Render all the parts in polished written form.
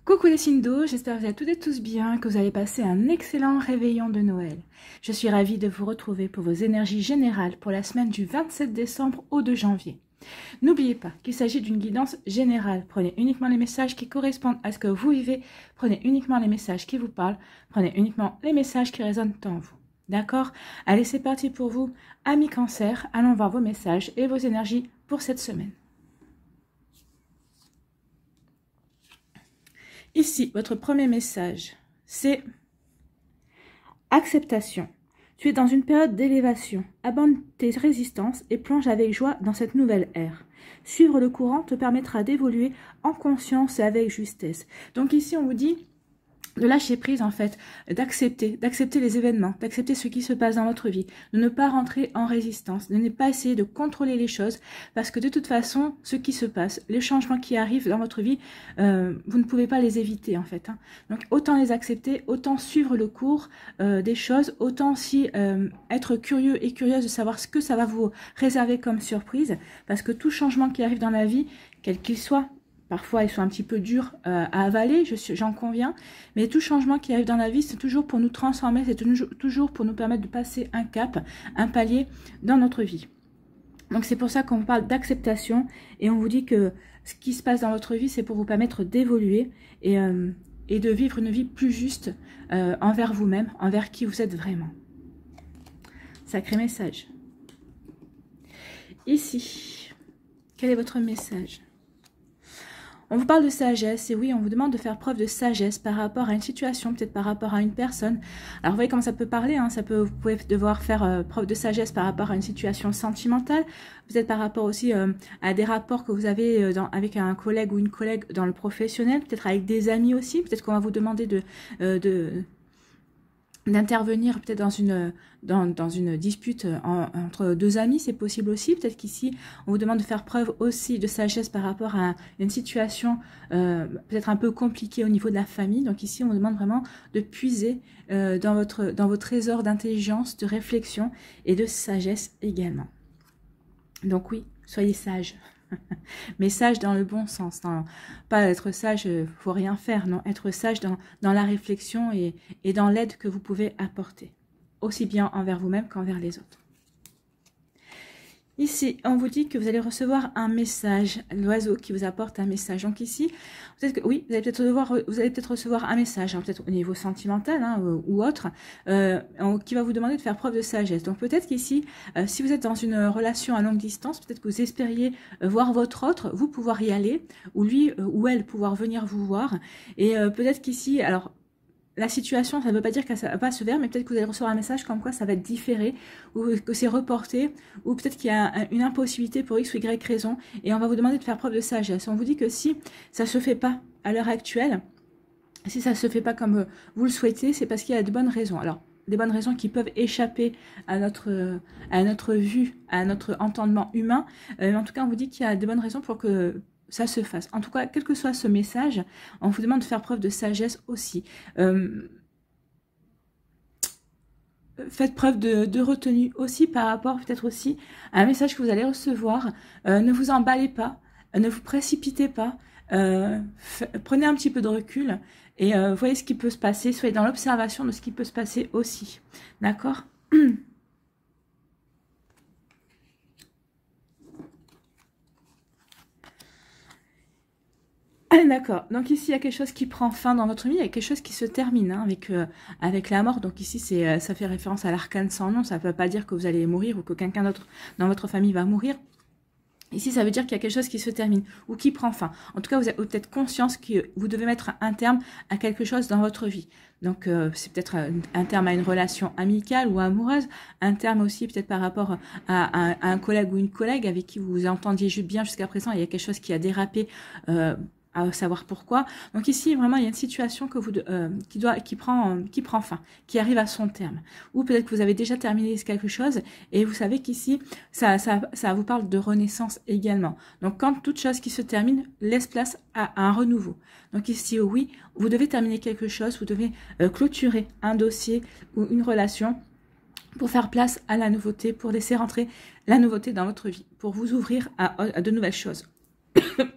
Coucou les signes d'eau, j'espère que vous allez toutes et tous bien, que vous allez passer un excellent réveillon de Noël. Je suis ravie de vous retrouver pour vos énergies générales pour la semaine du 27 décembre au 2 janvier. N'oubliez pas qu'il s'agit d'une guidance générale. Prenez uniquement les messages qui correspondent à ce que vous vivez, prenez uniquement les messages qui vous parlent, prenez uniquement les messages qui résonnent en vous. D'accord? Allez, c'est parti pour vous, amis Cancer, allons voir vos messages et vos énergies pour cette semaine. Ici, votre premier message, c'est acceptation. Tu es dans une période d'élévation. Abandonne tes résistances et plonge avec joie dans cette nouvelle ère. Suivre le courant te permettra d'évoluer en conscience et avec justesse. Donc ici, on vous dit de lâcher prise en fait, d'accepter les événements, d'accepter ce qui se passe dans votre vie, de ne pas rentrer en résistance, de ne pas essayer de contrôler les choses, parce que de toute façon, ce qui se passe, les changements qui arrivent dans votre vie, vous ne pouvez pas les éviter en fait. Donc autant les accepter, autant suivre le cours des choses, autant aussi être curieux et curieuse de savoir ce que ça va vous réserver comme surprise, parce que tout changement qui arrive dans la vie, quel qu'il soit, parfois, ils sont un petit peu durs à avaler, j'en conviens. Mais tout changement qui arrive dans la vie, c'est toujours pour nous transformer, c'est toujours pour nous permettre de passer un cap, un palier dans notre vie. Donc, c'est pour ça qu'on parle d'acceptation. Et on vous dit que ce qui se passe dans votre vie, c'est pour vous permettre d'évoluer et de vivre une vie plus juste envers vous-même, envers qui vous êtes vraiment. Sacré message. Ici, quel est votre message ? On vous parle de sagesse, et oui, on vous demande de faire preuve de sagesse par rapport à une situation, peut-être par rapport à une personne. Alors, vous voyez comment ça peut parler, hein, vous pouvez devoir faire preuve de sagesse par rapport à une situation sentimentale, peut-être par rapport aussi à des rapports que vous avez avec un collègue ou une collègue dans le professionnel, peut-être avec des amis aussi, peut-être qu'on va vous demander d'intervenir peut-être dans une dispute entre deux amis, c'est possible aussi. Peut-être qu'ici, on vous demande de faire preuve aussi de sagesse par rapport à une situation peut-être un peu compliquée au niveau de la famille. Donc ici, on vous demande vraiment de puiser dans vos trésors d'intelligence, de réflexion et de sagesse également. Donc oui, soyez sages. Mais sage dans le bon sens, pas être sage, faut rien faire, non, être sage dans la réflexion et dans l'aide que vous pouvez apporter, aussi bien envers vous-même qu'envers les autres. Ici, on vous dit que vous allez recevoir un message, l'oiseau qui vous apporte un message. Donc ici, peut-être que oui, vous allez peut-être recevoir un message, hein, peut-être au niveau sentimental ou autre, qui va vous demander de faire preuve de sagesse. Donc peut-être qu'ici, si vous êtes dans une relation à longue distance, peut-être que vous espériez voir votre autre, vous pouvoir y aller, ou lui ou elle pouvoir venir vous voir. Et peut-être qu'ici, alors la situation, ça ne veut pas dire qu'elle va se faire, mais peut-être que vous allez recevoir un message comme quoi ça va être différé, ou que c'est reporté, ou peut-être qu'il y a une impossibilité pour X ou Y raison, et on va vous demander de faire preuve de sagesse. On vous dit que si ça ne se fait pas à l'heure actuelle, si ça ne se fait pas comme vous le souhaitez, c'est parce qu'il y a de bonnes raisons. Alors, des bonnes raisons qui peuvent échapper à notre vue, à notre entendement humain, mais en tout cas, on vous dit qu'il y a de bonnes raisons pour que ça se fasse. En tout cas, quel que soit ce message, on vous demande de faire preuve de sagesse aussi. Faites preuve de retenue aussi par rapport peut-être aussi à un message que vous allez recevoir. Ne vous emballez pas, ne vous précipitez pas, prenez un petit peu de recul et voyez ce qui peut se passer, soyez dans l'observation de ce qui peut se passer aussi. D'accord ? D'accord, donc ici il y a quelque chose qui prend fin dans votre vie, il y a quelque chose qui se termine hein, avec la mort. Donc ici ça fait référence à l'arcane sans nom, ça ne veut pas dire que vous allez mourir ou que quelqu'un d'autre dans votre famille va mourir. Ici, ça veut dire qu'il y a quelque chose qui se termine ou qui prend fin. En tout cas, vous avez peut-être conscience que vous devez mettre un terme à quelque chose dans votre vie. Donc, c'est peut-être un terme à une relation amicale ou amoureuse, un terme aussi peut-être par rapport à un collègue ou une collègue avec qui vous vous entendiez bien jusqu'à présent. Il y a quelque chose qui a dérapé, à savoir pourquoi. Donc ici, vraiment, il y a une situation que qui prend fin, qui arrive à son terme. Ou peut-être que vous avez déjà terminé quelque chose et vous savez qu'ici, ça vous parle de renaissance également. Donc, quand toute chose qui se termine laisse place à un renouveau. Donc ici, oui, vous devez terminer quelque chose, vous devez clôturer un dossier ou une relation pour faire place à la nouveauté, pour laisser rentrer la nouveauté dans votre vie, pour vous ouvrir à de nouvelles choses.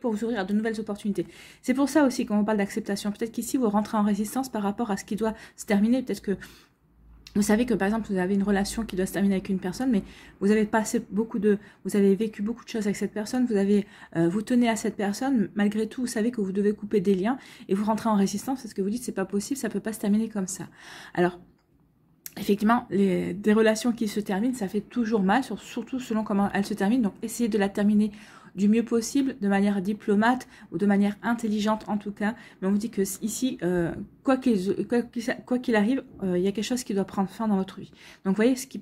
pour vous ouvrir à de nouvelles opportunités. C'est pour ça aussi quand on parle d'acceptation. Peut-être qu'ici, vous rentrez en résistance par rapport à ce qui doit se terminer. Peut-être que vous savez que par exemple, vous avez une relation qui doit se terminer avec une personne, mais vous avez vous avez vécu beaucoup de choses avec cette personne, vous tenez à cette personne, malgré tout, vous savez que vous devez couper des liens et vous rentrez en résistance parce que vous dites c'est pas possible, ça peut pas se terminer comme ça. Alors, effectivement, des relations qui se terminent, ça fait toujours mal, surtout selon comment elles se terminent. Donc, essayez de la terminer du mieux possible, de manière diplomate ou de manière intelligente en tout cas. Mais on vous dit que ici, quoi qu'il arrive, il y a quelque chose qui doit prendre fin dans votre vie. Donc, vous voyez ce qui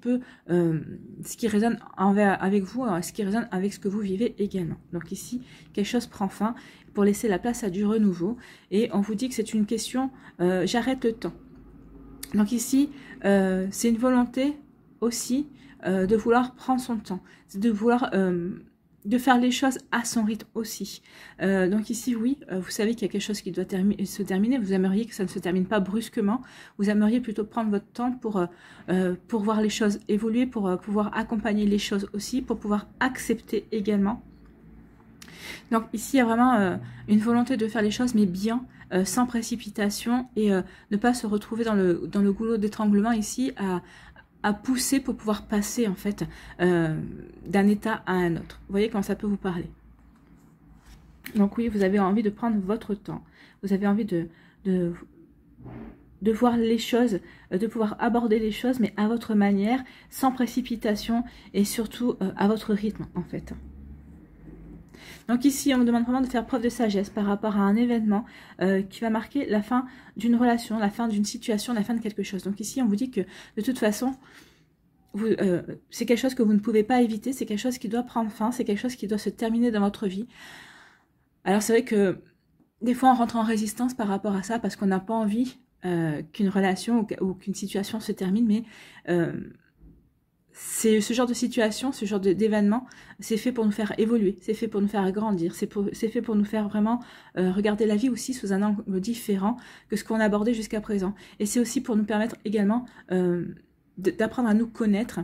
résonne avec vous, ce qui résonne avec ce que vous vivez également. Donc ici, quelque chose prend fin pour laisser la place à du renouveau. Et on vous dit que c'est une question, j'arrête le temps. Donc ici, c'est une volonté aussi de vouloir prendre son temps, de vouloir de faire les choses à son rythme aussi. Donc ici, oui, vous savez qu'il y a quelque chose qui doit se terminer. Vous aimeriez que ça ne se termine pas brusquement. Vous aimeriez plutôt prendre votre temps pour voir les choses évoluer, pour pouvoir accompagner les choses aussi, pour pouvoir accepter également. Donc ici, il y a vraiment une volonté de faire les choses, mais bien, sans précipitation, et ne pas se retrouver dans le goulot d'étranglement ici, à pousser pour pouvoir passer en fait d'un état à un autre. Vous voyez quand ça peut vous parler. Donc oui, vous avez envie de prendre votre temps. Vous avez envie de voir les choses, de pouvoir aborder les choses, mais à votre manière, sans précipitation et surtout à votre rythme en fait. Donc ici, on me demande vraiment de faire preuve de sagesse par rapport à un événement qui va marquer la fin d'une relation, la fin d'une situation, la fin de quelque chose. Donc ici, on vous dit que de toute façon, c'est quelque chose que vous ne pouvez pas éviter, c'est quelque chose qui doit prendre fin, c'est quelque chose qui doit se terminer dans votre vie. Alors c'est vrai que des fois, on rentre en résistance par rapport à ça parce qu'on n'a pas envie qu'une relation ou qu'une situation se termine, mais c'est ce genre de situation, ce genre d'événement, c'est fait pour nous faire évoluer, c'est fait pour nous faire grandir, c'est fait pour nous faire vraiment regarder la vie aussi sous un angle différent que ce qu'on a abordé jusqu'à présent. Et c'est aussi pour nous permettre également d'apprendre à nous connaître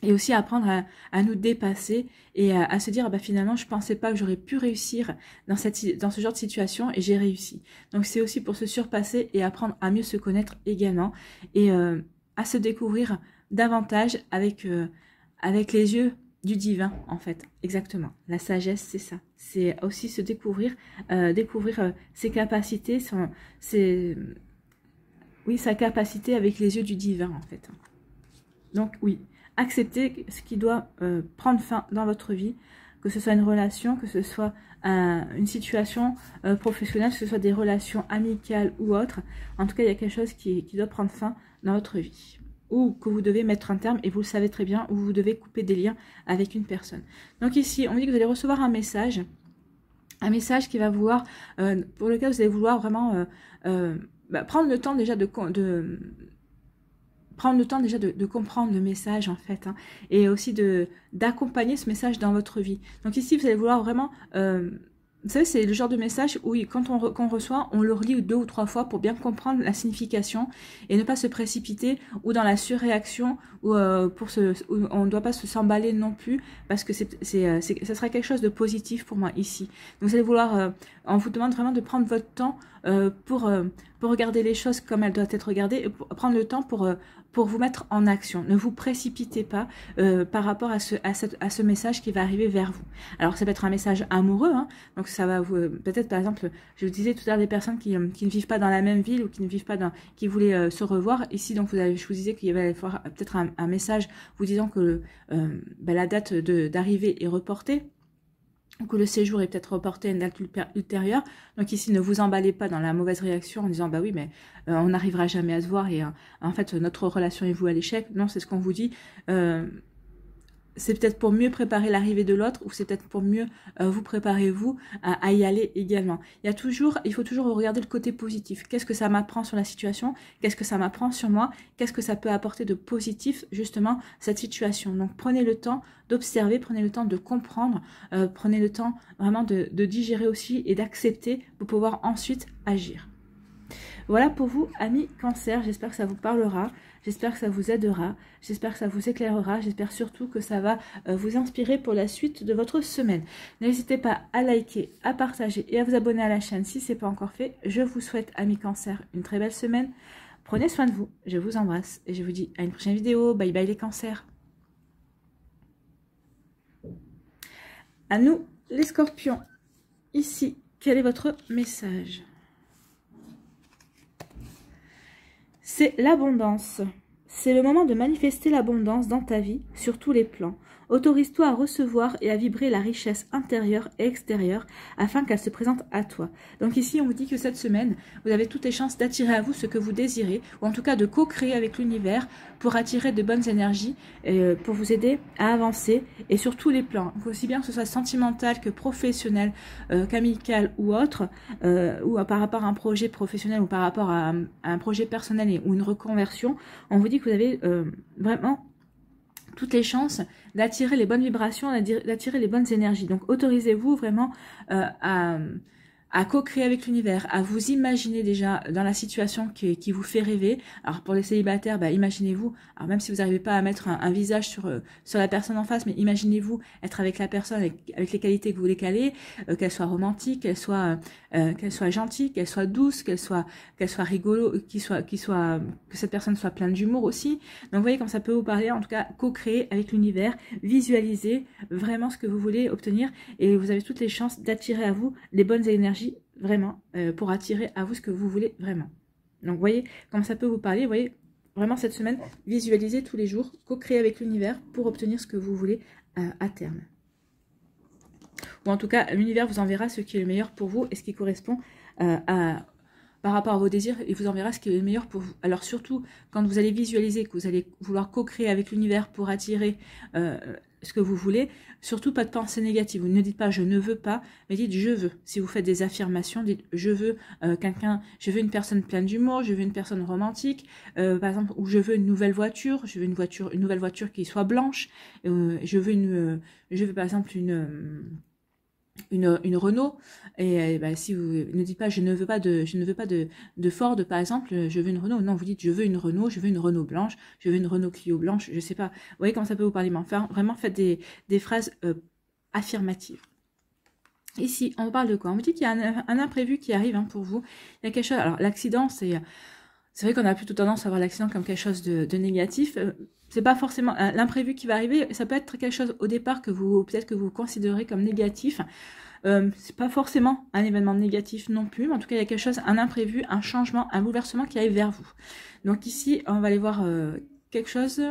et aussi apprendre à nous dépasser et à se dire, bah, finalement, je pensais pas que j'aurais pu réussir dans ce genre de situation et j'ai réussi. Donc c'est aussi pour se surpasser et apprendre à mieux se connaître également et à se découvrir davantage avec les yeux du divin en fait, exactement. La sagesse, c'est ça. C'est aussi se découvrir, découvrir ses capacités, sa capacité avec les yeux du divin en fait. Donc oui, acceptez ce qui doit prendre fin dans votre vie, que ce soit une relation, que ce soit une situation professionnelle, que ce soit des relations amicales ou autres. En tout cas, il y a quelque chose qui doit prendre fin dans votre vie, ou que vous devez mettre un terme, et vous le savez très bien, où vous devez couper des liens avec une personne. Donc ici, on dit que vous allez recevoir un message qui va vouloir, pour lequel vous allez vouloir vraiment prendre le temps déjà de comprendre le message en fait, hein, et aussi d'accompagner ce message dans votre vie. Donc ici, vous allez vouloir vraiment... vous savez, c'est le genre de message où quand on reçoit, on le relit 2 ou 3 fois pour bien comprendre la signification et ne pas se précipiter ou dans la surréaction ou on ne doit pas s'emballer non plus parce que ça serait quelque chose de positif pour moi ici. Donc vous allez vouloir, on vous demande vraiment de prendre votre temps pour regarder les choses comme elles doivent être regardées et pour prendre le temps pour vous mettre en action. Ne vous précipitez pas par rapport à ce message qui va arriver vers vous. Alors ça peut être un message amoureux, hein, donc ça va vous peut-être par exemple, je vous disais tout à l'heure des personnes qui ne vivent pas dans la même ville ou qui ne vivent pas qui voulaient se revoir. Ici donc je vous disais qu'il y avait peut-être un message vous disant que la date d'arrivée est reportée, que le séjour est peut-être reporté à une date ultérieure. Donc ici, ne vous emballez pas dans la mauvaise réaction en disant, bah oui, mais on n'arrivera jamais à se voir et en fait, notre relation est vouée à l'échec. Non, c'est ce qu'on vous dit. C'est peut-être pour mieux préparer l'arrivée de l'autre ou c'est peut-être pour mieux vous préparer vous à y aller également. Il faut toujours regarder le côté positif. Qu'est-ce que ça m'apprend sur la situation? Qu'est-ce que ça m'apprend sur moi? Qu'est-ce que ça peut apporter de positif justement cette situation? Donc prenez le temps d'observer, prenez le temps de comprendre, prenez le temps vraiment de digérer aussi et d'accepter pour pouvoir ensuite agir. Voilà pour vous, amis Cancer. J'espère que ça vous parlera. J'espère que ça vous aidera. J'espère que ça vous éclairera. J'espère surtout que ça va vous inspirer pour la suite de votre semaine. N'hésitez pas à liker, à partager et à vous abonner à la chaîne si ce n'est pas encore fait. Je vous souhaite, amis Cancer, une très belle semaine. Prenez soin de vous. Je vous embrasse et je vous dis à une prochaine vidéo. Bye bye les Cancers. À nous, les Scorpions. Ici, quel est votre message? C'est l'abondance. C'est le moment de manifester l'abondance dans ta vie, sur tous les plans. Autorise-toi à recevoir et à vibrer la richesse intérieure et extérieure afin qu'elle se présente à toi. Donc ici, on vous dit que cette semaine, vous avez toutes les chances d'attirer à vous ce que vous désirez, ou en tout cas de co-créer avec l'univers pour attirer de bonnes énergies, pour vous aider à avancer et sur tous les plans. Donc aussi bien que ce soit sentimental que professionnel, qu'amical ou autre, ou par rapport à un projet professionnel ou par rapport à un projet personnel ou une reconversion, on vous dit que vous avez vraiment toutes les chances d'attirer les bonnes vibrations, d'attirer les bonnes énergies. Donc, autorisez-vous vraiment à co-créer avec l'univers, à vous imaginer déjà dans la situation qui vous fait rêver. Alors, pour les célibataires, imaginez-vous, alors même si vous n'arrivez pas à mettre un visage sur la personne en face, mais imaginez-vous être avec la personne avec les qualités que vous voulez qu'elle ait, qu'elle soit romantique, qu'elle soit gentille, qu'elle soit douce, qu'elle soit rigolo, que cette personne soit pleine d'humour aussi. Donc, vous voyez comme ça peut vous parler, en tout cas, co-créer avec l'univers, visualiser vraiment ce que vous voulez obtenir et vous avez toutes les chances d'attirer à vous les bonnes énergies vraiment pour attirer à vous ce que vous voulez vraiment. Donc, vous voyez comme ça peut vous parler, vous voyez vraiment cette semaine, visualisez tous les jours, co-créer avec l'univers pour obtenir ce que vous voulez à terme. Ou en tout cas, l'univers vous enverra ce qui est le meilleur pour vous et ce qui correspond par rapport à vos désirs, il vous enverra ce qui est le meilleur pour vous. Alors surtout, quand vous allez visualiser que vous allez vouloir co-créer avec l'univers pour attirer ce que vous voulez, surtout pas de pensée négative. Vous ne dites pas « je ne veux pas », mais dites « je veux ». Si vous faites des affirmations, dites « je veux je veux une personne pleine d'humour, je veux une personne romantique, par exemple, ou je veux une nouvelle voiture, je veux une nouvelle voiture qui soit blanche, je veux par exemple une Renault et si vous ne dites pas je ne veux pas de Ford par exemple, je veux une Renault, non, vous dites je veux une Renault, je veux une Renault blanche, je veux une Renault Clio blanche, je sais pas, vous voyez comment ça peut vous parler, mais enfin vraiment faites des phrases affirmatives. Ici on parle de quoi? On vous dit qu'il y a un imprévu qui arrive pour vous, il y a quelque chose, alors l'accident c'est vrai qu'on a plutôt tendance à voir l'accident comme quelque chose de négatif. C'est pas forcément l'imprévu qui va arriver. Ça peut être quelque chose au départ que peut-être que vous considérez comme négatif. C'est pas forcément un événement négatif non plus, mais en tout cas il y a quelque chose, un imprévu, un changement, un bouleversement qui arrive vers vous. Donc ici on va aller voir quelque chose.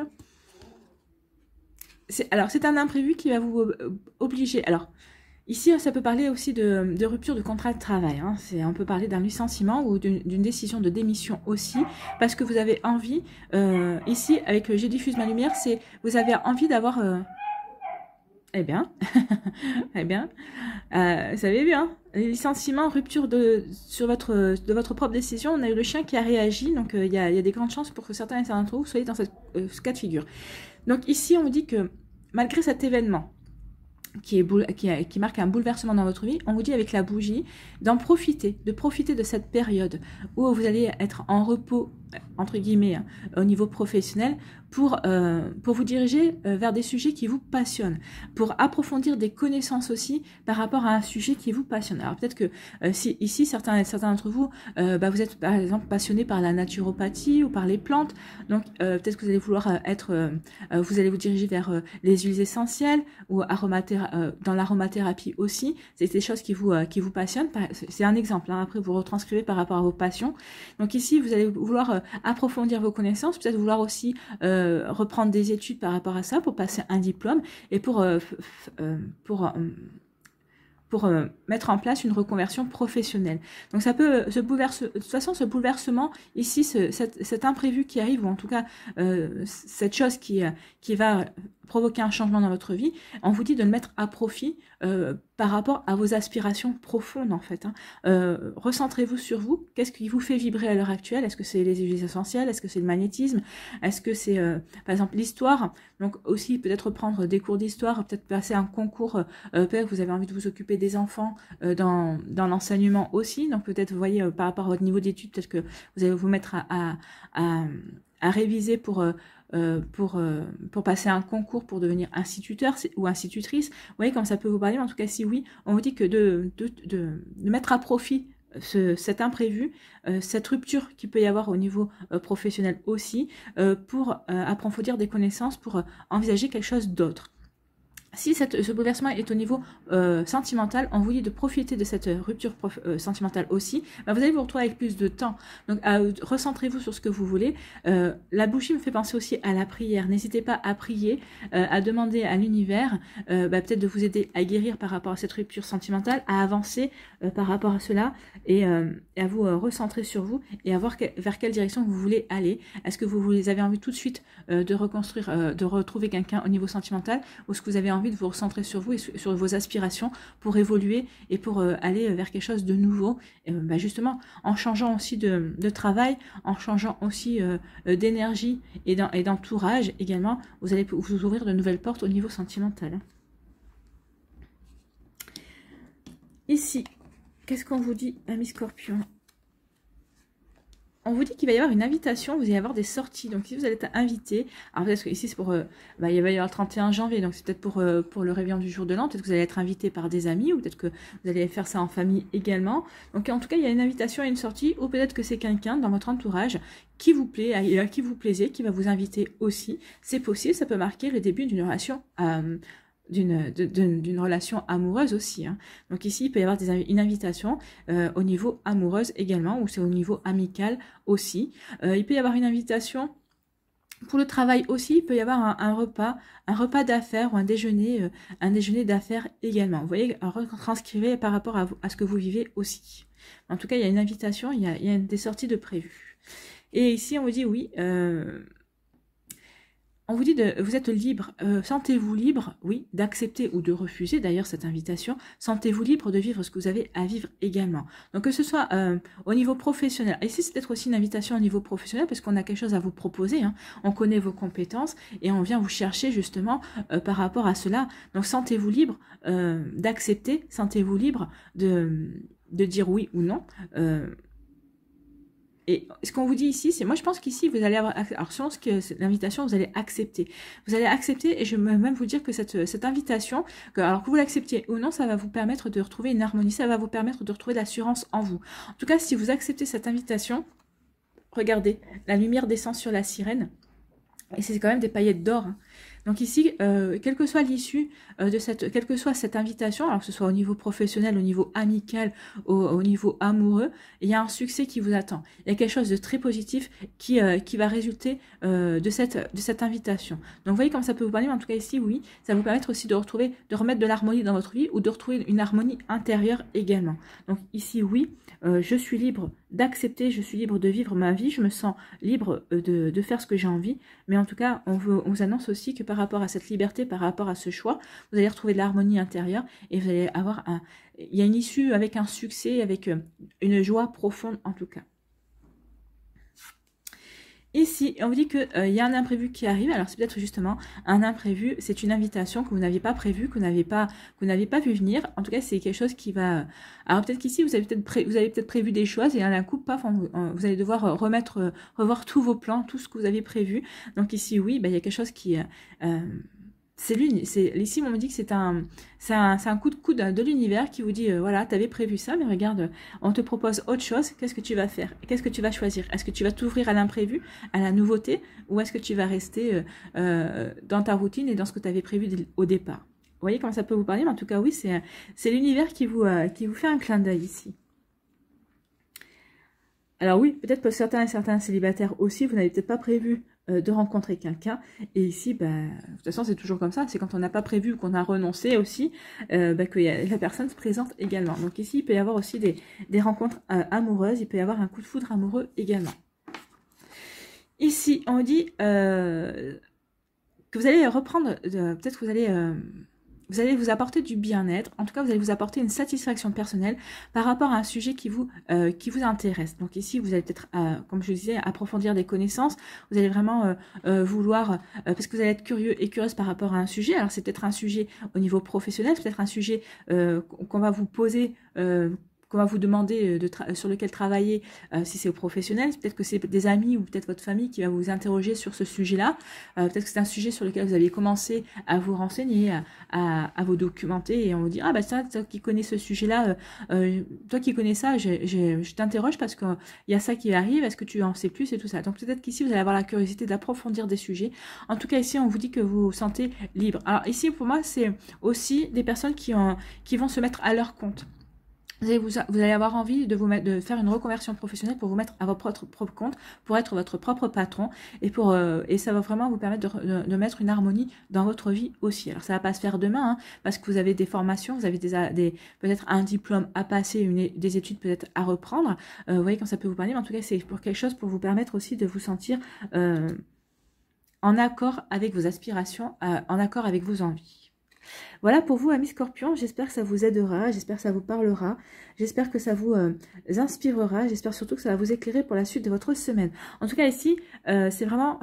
Alors c'est un imprévu qui va vous obliger. Alors ici, ça peut parler aussi de rupture de contrat de travail. On peut parler d'un licenciement ou d'une décision de démission aussi, parce que vous avez envie, ici, avec le « je diffuse ma lumière », c'est vous avez envie d'avoir... eh bien, vous savez bien, les licenciements, rupture de votre propre décision, on a eu le chien qui a réagi, donc il y a des grandes chances pour que certains d'entre vous soyez dans ce cas de figure. Donc ici, on vous dit que malgré cet événement, qui marque un bouleversement dans votre vie, on vous dit avec la bougie de profiter de cette période où vous allez être en repos, entre guillemets, au niveau professionnel, pour vous diriger vers des sujets qui vous passionnent, pour approfondir des connaissances aussi par rapport à un sujet qui vous passionne. Alors peut-être que si ici, certains d'entre vous, vous êtes par exemple passionné par la naturopathie ou par les plantes, donc peut-être que vous allez vouloir vous allez vous diriger vers les huiles essentielles ou dans l'aromathérapie aussi. C'est des choses qui vous passionnent. C'est un exemple, après vous retranscrivez par rapport à vos passions. Donc ici, vous allez vouloir approfondir vos connaissances, peut-être vouloir aussi reprendre des études par rapport à ça pour passer un diplôme et pour mettre en place une reconversion professionnelle. Donc ça peut de toute façon ce bouleversement ici, cet imprévu qui arrive, ou en tout cas cette chose qui va provoquer un changement dans votre vie, on vous dit de le mettre à profit par rapport à vos aspirations profondes en fait. Recentrez-vous sur vous. Qu'est-ce qui vous fait vibrer à l'heure actuelle? Est-ce que c'est les huiles essentielles? Est-ce que c'est le magnétisme? Est-ce que c'est par exemple l'histoire? Donc aussi peut-être prendre des cours d'histoire, peut-être passer un concours, peut-être que vous avez envie de vous occuper des enfants dans l'enseignement aussi. Donc peut-être vous voyez par rapport à votre niveau d'études, peut-être que vous allez vous mettre à réviser pour passer un concours pour devenir instituteur ou institutrice. Vous voyez comme ça peut vous parler, mais en tout cas si oui, on vous dit que de mettre à profit cet imprévu, cette rupture qu'il peut y avoir au niveau professionnel aussi, pour approfondir des connaissances, pour envisager quelque chose d'autre. Si ce bouleversement est au niveau sentimental, on vous dit de profiter de cette rupture sentimentale aussi, bah vous allez vous retrouver avec plus de temps. Donc recentrez-vous sur ce que vous voulez. La bougie me fait penser aussi à la prière. N'hésitez pas à prier, à demander à l'univers peut-être de vous aider à guérir par rapport à cette rupture sentimentale, à avancer par rapport à cela et à vous recentrer sur vous et à voir vers quelle direction vous voulez aller. Est-ce que vous avez envie tout de suite de reconstruire, de retrouver quelqu'un au niveau sentimental, ou est-ce que vous avez envie de vous recentrer sur vous et sur vos aspirations pour évoluer et pour aller vers quelque chose de nouveau, justement en changeant aussi de travail, en changeant aussi d'énergie et d'entourage également, vous allez vous ouvrir de nouvelles portes au niveau sentimental. Ici, qu'est-ce qu'on vous dit, ami Scorpion? On vous dit qu'il va y avoir une invitation, vous allez avoir des sorties. Donc si vous allez être invité, alors peut-être que ici c'est pour, il va y avoir le 31 janvier, donc c'est peut-être pour le réveillon du jour de l'an, peut-être que vous allez être invité par des amis, ou peut-être que vous allez faire ça en famille également. Donc en tout cas, il y a une invitation à une sortie, ou peut-être que c'est quelqu'un dans votre entourage qui vous plaît, à qui vous plaisez, qui va vous inviter aussi. C'est possible, ça peut marquer le début d'une relation d'une relation amoureuse aussi. Donc ici, il peut y avoir une invitation au niveau amoureuse également, ou c'est au niveau amical aussi. Il peut y avoir une invitation pour le travail aussi, il peut y avoir un repas d'affaires ou un déjeuner d'affaires également. Vous voyez, retranscrivez par rapport à ce que vous vivez aussi. En tout cas, il y a une invitation, il y a des sorties de prévues. Et ici, on vous dit oui... on vous dit vous êtes libre, sentez-vous libre, oui, d'accepter ou de refuser d'ailleurs cette invitation, sentez-vous libre de vivre ce que vous avez à vivre également. Donc que ce soit au niveau professionnel, et ici c'est peut-être aussi une invitation au niveau professionnel parce qu'on a quelque chose à vous proposer, on connaît vos compétences et on vient vous chercher justement par rapport à cela. Donc sentez-vous libre d'accepter, sentez-vous libre de dire oui ou non. Et ce qu'on vous dit ici, c'est, moi je pense qu'ici vous allez avoir, alors selon ce que l'invitation, vous allez accepter. Vous allez accepter, et je vais même vous dire que cette invitation, alors que vous l'acceptiez ou non, ça va vous permettre de retrouver une harmonie, ça va vous permettre de retrouver l'assurance en vous. En tout cas, si vous acceptez cette invitation, regardez, la lumière descend sur la sirène, et c'est quand même des paillettes d'or. Donc ici, quelle que soit l'issue quelle que soit cette invitation, alors que ce soit au niveau professionnel, au niveau amical, au niveau amoureux, il y a un succès qui vous attend. Il y a quelque chose de très positif qui va résulter de cette invitation. Donc vous voyez comment ça peut vous parler, mais en tout cas ici, oui, ça va vous permettre aussi de remettre de l'harmonie dans votre vie ou de retrouver une harmonie intérieure également. Donc ici, oui, je suis libre d'accepter, je suis libre de vivre ma vie, je me sens libre de faire ce que j'ai envie, mais en tout cas, on vous annonce aussi que par rapport à cette liberté, par rapport à ce choix, vous allez retrouver de l'harmonie intérieure et vous allez avoir il y a une issue avec un succès, avec une joie profonde en tout cas. Ici, on vous dit qu'il y a un imprévu qui arrive. Alors, c'est peut-être justement un imprévu. C'est une invitation que vous n'aviez pas prévue, que vous n'avez pas vu venir. En tout cas, c'est quelque chose qui va... Alors, peut-être qu'ici, vous avez peut-être prévu des choses et d'un coup, paf, vous allez devoir revoir tous vos plans, tout ce que vous avez prévu. Donc ici, oui, il y a quelque chose qui... ici, on me dit que c'est un coup de coude de l'univers qui vous dit, voilà, tu avais prévu ça, mais regarde, on te propose autre chose, qu'est-ce que tu vas faire? Qu'est-ce que tu vas choisir? Est-ce que tu vas t'ouvrir à l'imprévu, à la nouveauté, ou est-ce que tu vas rester dans ta routine et dans ce que tu avais prévu au départ? Vous voyez comment ça peut vous parler? Mais en tout cas, oui, c'est l'univers qui vous fait un clin d'œil ici. Alors oui, peut-être pour certains célibataires aussi, vous n'avez peut-être pas prévu de rencontrer quelqu'un. Et ici, de toute façon, c'est toujours comme ça. C'est quand on n'a pas prévu, qu'on a renoncé aussi, que la personne se présente également. Donc ici, il peut y avoir aussi des rencontres amoureuses. Il peut y avoir un coup de foudre amoureux également. Ici, on dit que vous allez reprendre, peut-être que vous allez vous apporter du bien-être. En tout cas, vous allez vous apporter une satisfaction personnelle par rapport à un sujet qui vous intéresse. Donc ici, vous allez peut-être, comme je disais, approfondir des connaissances. Vous allez vraiment vouloir, parce que vous allez être curieux et curieuse par rapport à un sujet. Alors c'est peut-être un sujet au niveau professionnel, c'est peut-être un sujet qu'on va vous poser, qu'on va vous demander sur lequel travailler si c'est au professionnel. Peut-être que c'est des amis ou peut-être votre famille qui va vous interroger sur ce sujet-là. Peut-être que c'est un sujet sur lequel vous aviez commencé à vous renseigner, à vous documenter et on vous dit « Ah bah ça, toi qui connais ce sujet-là, toi qui connais ça, je t'interroge parce qu'il y a ça qui arrive, est-ce que tu en sais plus ?» et tout ça. Donc peut-être qu'ici, vous allez avoir la curiosité d'approfondir des sujets. En tout cas, ici, on vous dit que vous vous sentez libre. Alors ici, pour moi, c'est aussi des personnes qui vont se mettre à leur compte. Vous allez avoir envie de faire une reconversion professionnelle pour vous mettre à votre propre compte, pour être votre propre patron et ça va vraiment vous permettre de mettre une harmonie dans votre vie aussi. Alors ça va pas se faire demain hein, parce que vous avez des formations, vous avez peut-être un diplôme à passer, des études peut-être à reprendre. Vous voyez quand ça peut vous parler, mais en tout cas c'est pour quelque chose pour vous permettre aussi de vous sentir en accord avec vos aspirations, en accord avec vos envies. Voilà pour vous, amis Scorpions, j'espère que ça vous aidera, j'espère que ça vous parlera, j'espère que ça vous inspirera, j'espère surtout que ça va vous éclairer pour la suite de votre semaine. En tout cas ici, c'est vraiment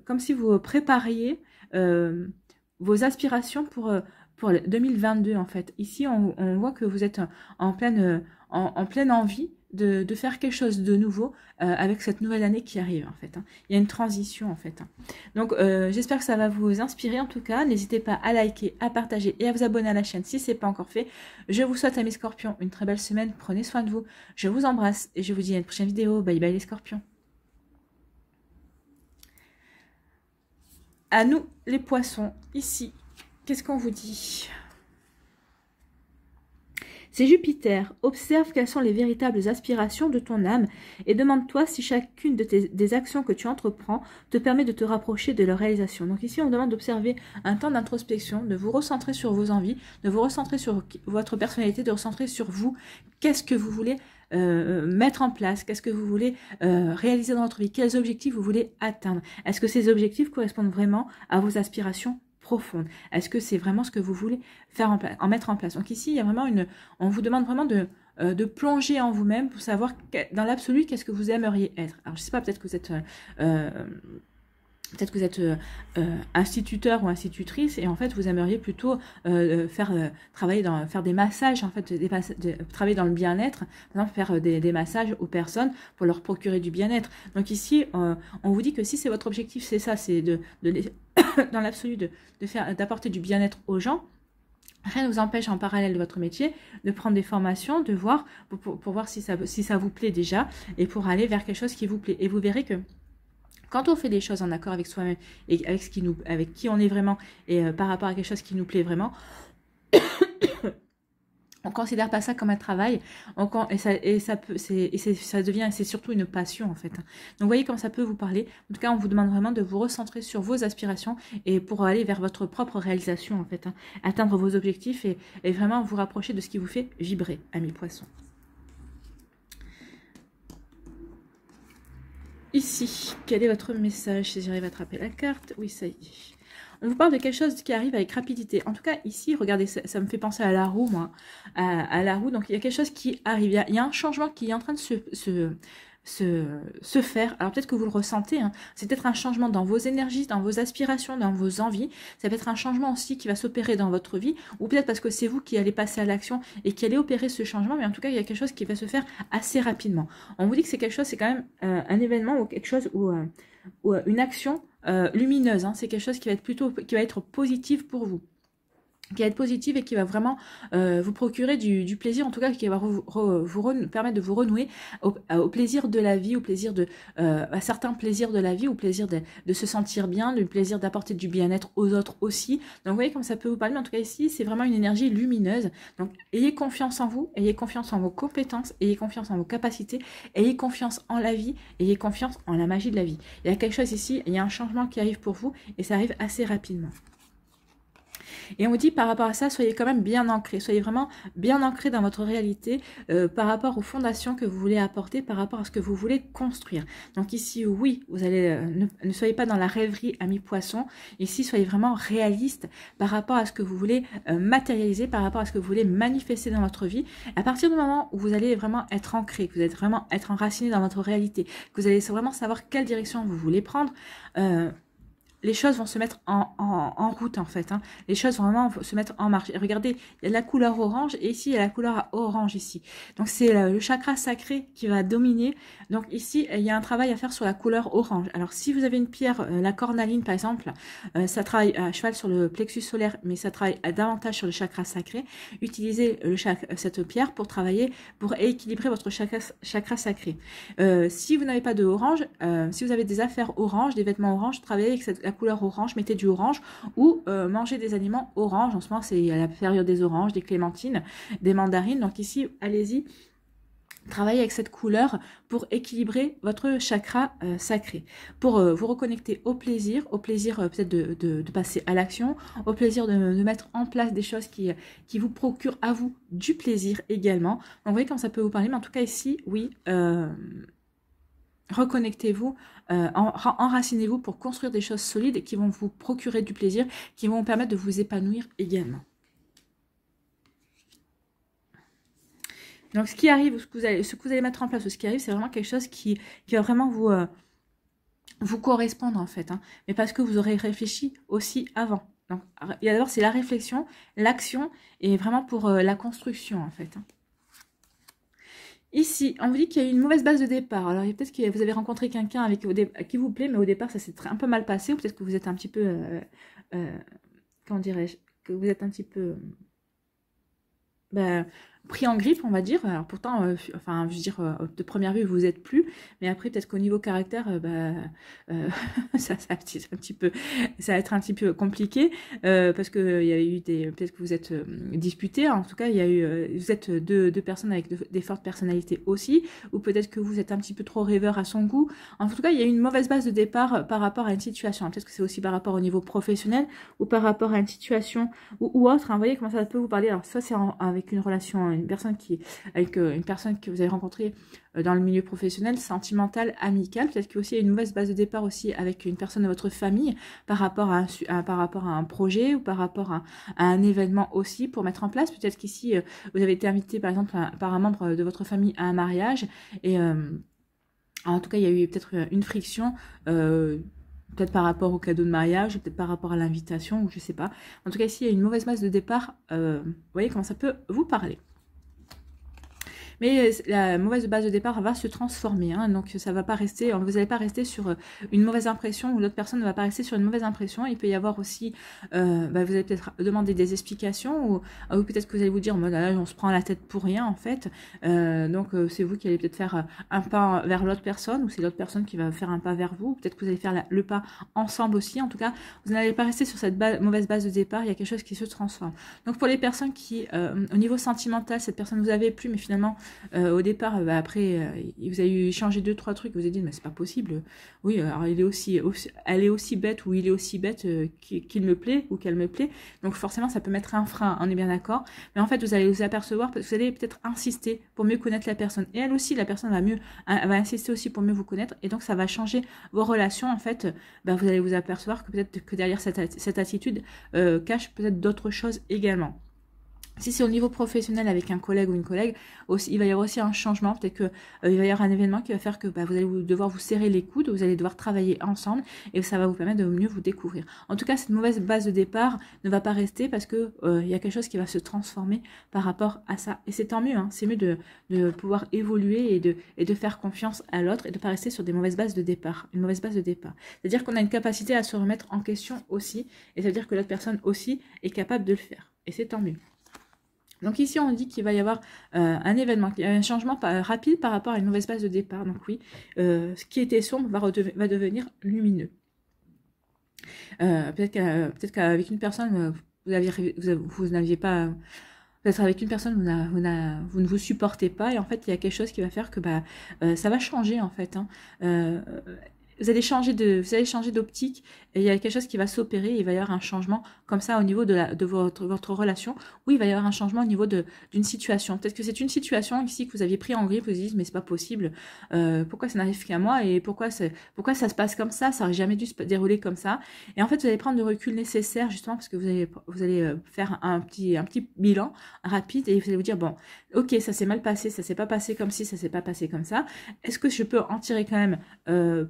comme si vous prépariez vos aspirations pour 2022 en fait. Ici, on voit que vous êtes en pleine envie de faire quelque chose de nouveau avec cette nouvelle année qui arrive en fait. Hein. Il y a une transition en fait. Hein. Donc j'espère que ça va vous inspirer en tout cas. N'hésitez pas à liker, à partager et à vous abonner à la chaîne si ce n'est pas encore fait. Je vous souhaite, amis Scorpions, une très belle semaine. Prenez soin de vous. Je vous embrasse et je vous dis à une prochaine vidéo. Bye bye les Scorpions. À nous les Poissons, ici. Qu'est-ce qu'on vous dit ? C'est Jupiter. Observe quelles sont les véritables aspirations de ton âme et demande-toi si chacune des actions que tu entreprends te permet de te rapprocher de leur réalisation. Donc ici, on vous demande d'observer un temps d'introspection, de vous recentrer sur vos envies, de vous recentrer sur votre personnalité, de recentrer sur vous. Qu'est-ce que vous voulez mettre en place? Qu'est-ce que vous voulez réaliser dans votre vie? Quels objectifs vous voulez atteindre? Est-ce que ces objectifs correspondent vraiment à vos aspirations profonde. Est-ce que c'est vraiment ce que vous voulez faire mettre en place? Donc ici, il y a vraiment on vous demande vraiment de plonger en vous-même pour savoir dans l'absolu qu'est-ce que vous aimeriez être. Alors je sais pas, peut-être que vous êtes instituteur ou institutrice et en fait vous aimeriez plutôt faire des massages en fait, travailler dans le bien-être, par exemple faire des massages aux personnes pour leur procurer du bien-être. Donc ici on vous dit que si c'est votre objectif, c'est ça, c'est dans l'absolu d'apporter du bien-être aux gens. Rien ne vous empêche en parallèle de votre métier de prendre des formations, de voir pour voir si ça vous plaît déjà et pour aller vers quelque chose qui vous plaît. Et vous verrez que quand on fait des choses en accord avec soi-même et avec qui on est vraiment et par rapport à quelque chose qui nous plaît vraiment, on considère pas ça comme un travail, ça devient, c'est surtout une passion en fait. Donc vous voyez comment ça peut vous parler. En tout cas, on vous demande vraiment de vous recentrer sur vos aspirations et pour aller vers votre propre réalisation en fait, hein. Atteindre vos objectifs et vraiment vous rapprocher de ce qui vous fait vibrer, amis Poissons. Ici, quel est votre message? Si j'arrive à attraper la carte, oui, ça y est. On vous parle de quelque chose qui arrive avec rapidité. En tout cas, ici, regardez, ça me fait penser à la roue, moi. À la roue, donc il y a quelque chose qui arrive. Il y a un changement qui est en train de se faire. Alors peut-être que vous le ressentez, hein. C'est peut-être un changement dans vos énergies, dans vos aspirations, dans vos envies. Ça peut être un changement aussi qui va s'opérer dans votre vie, ou peut-être parce que c'est vous qui allez passer à l'action et qui allez opérer ce changement, mais en tout cas il y a quelque chose qui va se faire assez rapidement. On vous dit que c'est quelque chose, c'est quand même un événement ou quelque chose ou une action lumineuse, hein. C'est quelque chose qui va être positif pour vous, qui va être positive et qui va vraiment vous procurer du plaisir, en tout cas qui va vous permettre de vous renouer au plaisir de la vie, au plaisir à certains plaisirs de la vie, au plaisir de se sentir bien, du plaisir d'apporter du bien-être aux autres aussi. Donc vous voyez comme ça peut vous parler, mais en tout cas ici c'est vraiment une énergie lumineuse. Donc ayez confiance en vous, ayez confiance en vos compétences, ayez confiance en vos capacités, ayez confiance en la vie, ayez confiance en la magie de la vie. Il y a quelque chose ici, il y a un changement qui arrive pour vous et ça arrive assez rapidement. Et on vous dit par rapport à ça, soyez quand même bien ancrés, soyez vraiment bien ancrés dans votre réalité par rapport aux fondations que vous voulez apporter, par rapport à ce que vous voulez construire. Donc ici, oui, vous allez ne soyez pas dans la rêverie à mi-poisson. Ici, soyez vraiment réaliste par rapport à ce que vous voulez matérialiser, par rapport à ce que vous voulez manifester dans votre vie. À partir du moment où vous allez vraiment être ancré, que vous allez vraiment être enraciné dans votre réalité, que vous allez vraiment savoir quelle direction vous voulez prendre, les choses vont se mettre en route en fait. Hein. Les choses vont vraiment se mettre en marche. Et regardez, il y a la couleur orange et ici, il y a la couleur orange ici. Donc, c'est le chakra sacré qui va dominer. Donc, ici, il y a un travail à faire sur la couleur orange. Alors, si vous avez une pierre, la cornaline par exemple, ça travaille à cheval sur le plexus solaire, mais ça travaille davantage sur le chakra sacré. Utilisez cette pierre pour travailler, pour équilibrer votre chakra sacré. Si vous n'avez pas de orange, si vous avez des affaires orange, des vêtements orange, travaillez avec la couleur orange, mettez du orange ou mangez des aliments orange. En ce moment, c'est la période des oranges, des clémentines, des mandarines. Donc ici, allez-y, travaillez avec cette couleur pour équilibrer votre chakra sacré, pour vous reconnecter au plaisir peut-être de passer à l'action, au plaisir de mettre en place des choses qui vous procurent à vous du plaisir également. Donc vous voyez comment ça peut vous parler, mais en tout cas ici, oui, reconnectez-vous, enracinez-vous pour construire des choses solides qui vont vous procurer du plaisir, qui vont vous permettre de vous épanouir également. Donc ce qui arrive, ce que vous allez mettre en place, ou ce qui arrive, c'est vraiment quelque chose qui va vraiment vous correspondre en fait, hein, mais parce que vous aurez réfléchi aussi avant. Donc d'abord c'est la réflexion, l'action et vraiment pour la construction en fait. Hein. Ici, on vous dit qu'il y a eu une mauvaise base de départ. Alors, peut-être que vous avez rencontré quelqu'un qui vous plaît, mais au départ, ça s'est un peu mal passé. Ou peut-être que vous êtes un petit peu... comment dirais-je? Que vous êtes un petit peu... pris en grippe, on va dire. Alors pourtant, enfin, je veux dire, de première vue, vous êtes plus, mais après, peut-être qu'au niveau caractère, ça va être un petit peu compliqué, parce que il y a eu peut-être que vous êtes disputés. En tout cas, il y a eu, vous êtes deux personnes avec des fortes personnalités aussi, ou peut-être que vous êtes un petit peu trop rêveur à son goût. En tout cas, il y a eu une mauvaise base de départ par rapport à une situation. Peut-être que c'est aussi par rapport au niveau professionnel ou par rapport à une situation ou autre. Hein. Vous voyez comment ça peut vous parler. Alors, soit c'est avec une relation, une personne que vous avez rencontrée dans le milieu professionnel, sentimental, amical. Peut-être qu'il y a aussi une mauvaise base de départ aussi avec une personne de votre famille par rapport à un projet ou par rapport à un événement aussi pour mettre en place. Peut-être qu'ici, vous avez été invité par exemple par un membre de votre famille à un mariage et en tout cas, il y a eu peut-être une friction peut-être par rapport au cadeau de mariage, peut-être par rapport à l'invitation, ou je sais pas. En tout cas, ici, il y a une mauvaise base de départ. Vous voyez comment ça peut vous parler. Mais la mauvaise base de départ va se transformer, hein, donc ça va pas rester, vous n'allez pas rester sur une mauvaise impression ou l'autre personne ne va pas rester sur une mauvaise impression. Il peut y avoir aussi, vous allez peut-être demander des explications ou peut-être que vous allez vous dire, là, on se prend la tête pour rien en fait. Donc c'est vous qui allez peut-être faire un pas vers l'autre personne ou c'est l'autre personne qui va faire un pas vers vous. Peut-être que vous allez faire le pas ensemble aussi. En tout cas, vous n'allez pas rester sur cette mauvaise base de départ. Il y a quelque chose qui se transforme. Donc pour les personnes qui, au niveau sentimental, cette personne vous avait plu, mais finalement au départ, après, vous avez changé 2-3 trucs, vous avez dit, mais c'est pas possible. Oui, alors elle est aussi bête ou il est aussi bête qu'il me plaît ou qu'elle me plaît. Donc forcément, ça peut mettre un frein, on est bien d'accord. Mais en fait, vous allez vous apercevoir, parce que vous allez peut-être insister pour mieux connaître la personne. Et elle aussi, la personne va insister aussi pour mieux vous connaître. Et donc, ça va changer vos relations. En fait, vous allez vous apercevoir que peut-être que derrière cette attitude cache peut-être d'autres choses également. Si c'est au niveau professionnel avec un collègue ou une collègue, aussi, il va y avoir aussi un changement. Peut-être que il va y avoir un événement qui va faire que vous allez devoir vous serrer les coudes, vous allez devoir travailler ensemble et ça va vous permettre de mieux vous découvrir. En tout cas, cette mauvaise base de départ ne va pas rester parce que il y a quelque chose qui va se transformer par rapport à ça. Et c'est tant mieux, hein, c'est mieux de pouvoir évoluer et de faire confiance à l'autre et de ne pas rester sur des mauvaises bases de départ. Une mauvaise base de départ. C'est-à-dire qu'on a une capacité à se remettre en question aussi et ça veut dire que l'autre personne aussi est capable de le faire. Et c'est tant mieux. Donc ici, on dit qu'il va y avoir un événement, un changement rapide par rapport à une mauvaise base de départ. Donc oui, ce qui était sombre va devenir lumineux. Peut-être qu'avec une personne, vous n'aviez pas... Peut-être avec une personne, vous ne vous supportez pas. Et en fait, il y a quelque chose qui va faire que ça va changer, en fait. Hein. vous allez changer d'optique et il y a quelque chose qui va s'opérer, il va y avoir un changement comme ça au niveau de votre relation, ou il va y avoir un changement au niveau d'une situation. Peut-être que c'est une situation ici que vous aviez pris en grippe, vous vous dites mais c'est pas possible, pourquoi ça n'arrive qu'à moi et pourquoi ça se passe comme ça aurait jamais dû se dérouler comme ça. Et en fait vous allez prendre le recul nécessaire justement parce que vous allez faire un petit bilan rapide et vous allez vous dire bon ok ça s'est mal passé, ça s'est pas passé comme ci, ça s'est pas passé comme ça, est-ce que je peux en tirer quand même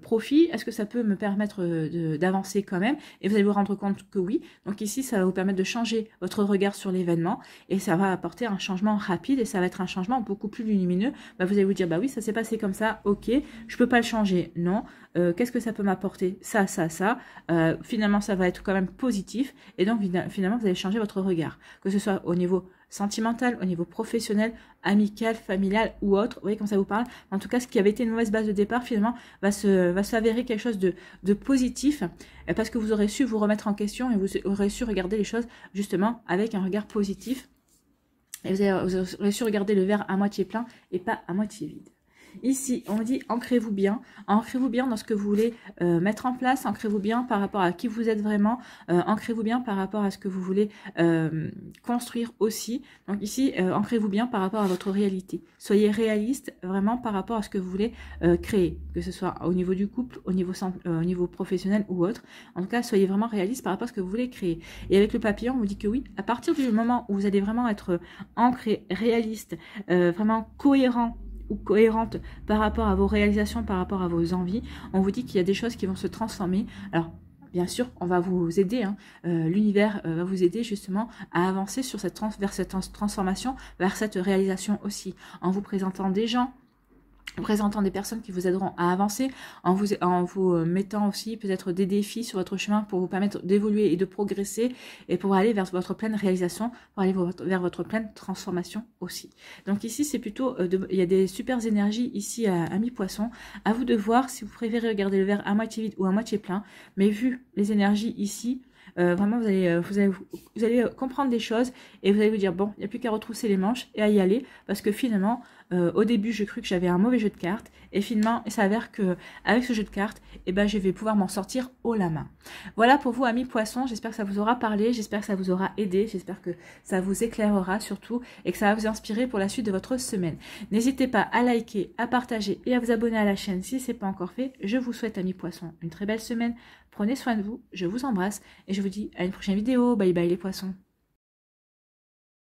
profit, est-ce que ça peut me permettre d'avancer quand même, et vous allez vous rendre compte que oui. Donc ici ça va vous permettre de changer votre regard sur l'événement et ça va apporter un changement rapide et ça va être un changement beaucoup plus lumineux. Bah, vous allez vous dire bah oui ça s'est passé comme ça, ok, je peux pas le changer, non, qu'est-ce que ça peut m'apporter, ça, finalement ça va être quand même positif et donc finalement vous allez changer votre regard, que ce soit au niveau sentimental, au niveau professionnel, amical, familial ou autre. Vous voyez comme ça vous parle. En tout cas, ce qui avait été une mauvaise base de départ, finalement, va s'avérer quelque chose de positif parce que vous aurez su vous remettre en question et vous aurez su regarder les choses justement avec un regard positif. Et vous aurez su regarder le verre à moitié plein et pas à moitié vide. Ici, on dit ancrez-vous bien dans ce que vous voulez mettre en place, ancrez-vous bien par rapport à qui vous êtes vraiment, ancrez-vous bien par rapport à ce que vous voulez construire aussi. Donc ici, ancrez-vous bien par rapport à votre réalité. Soyez réaliste vraiment par rapport à ce que vous voulez créer, que ce soit au niveau du couple, au niveau professionnel ou autre. En tout cas, soyez vraiment réaliste par rapport à ce que vous voulez créer. Et avec le papillon, on vous dit que oui, à partir du moment où vous allez vraiment être ancré, réaliste, vraiment cohérent, ou cohérente par rapport à vos réalisations, par rapport à vos envies, on vous dit qu'il y a des choses qui vont se transformer. Alors, bien sûr, on va vous aider, hein. L'univers va vous aider justement à avancer vers cette transformation, vers cette réalisation aussi, en vous présentant des gens, en présentant des personnes qui vous aideront à avancer, en vous mettant aussi peut-être des défis sur votre chemin pour vous permettre d'évoluer et de progresser et pour aller vers votre pleine réalisation, pour aller vers votre pleine transformation aussi. Donc ici, c'est plutôt, il y a des super énergies ici à mi-poisson. À vous de voir si vous préférez regarder le verre à moitié vide ou à moitié plein. Mais vu les énergies ici, vraiment, vous allez comprendre des choses et vous allez vous dire, bon, il n'y a plus qu'à retrousser les manches et à y aller parce que finalement, au début, j'ai cru que j'avais un mauvais jeu de cartes et finalement, il s'avère que avec ce jeu de cartes, eh ben, je vais pouvoir m'en sortir haut la main. Voilà pour vous, amis poissons. J'espère que ça vous aura parlé, j'espère que ça vous aura aidé, j'espère que ça vous éclairera surtout et que ça va vous inspirer pour la suite de votre semaine. N'hésitez pas à liker, à partager et à vous abonner à la chaîne si ce n'est pas encore fait. Je vous souhaite, amis poissons, une très belle semaine. Prenez soin de vous, je vous embrasse et je vous dis à une prochaine vidéo. Bye bye les poissons.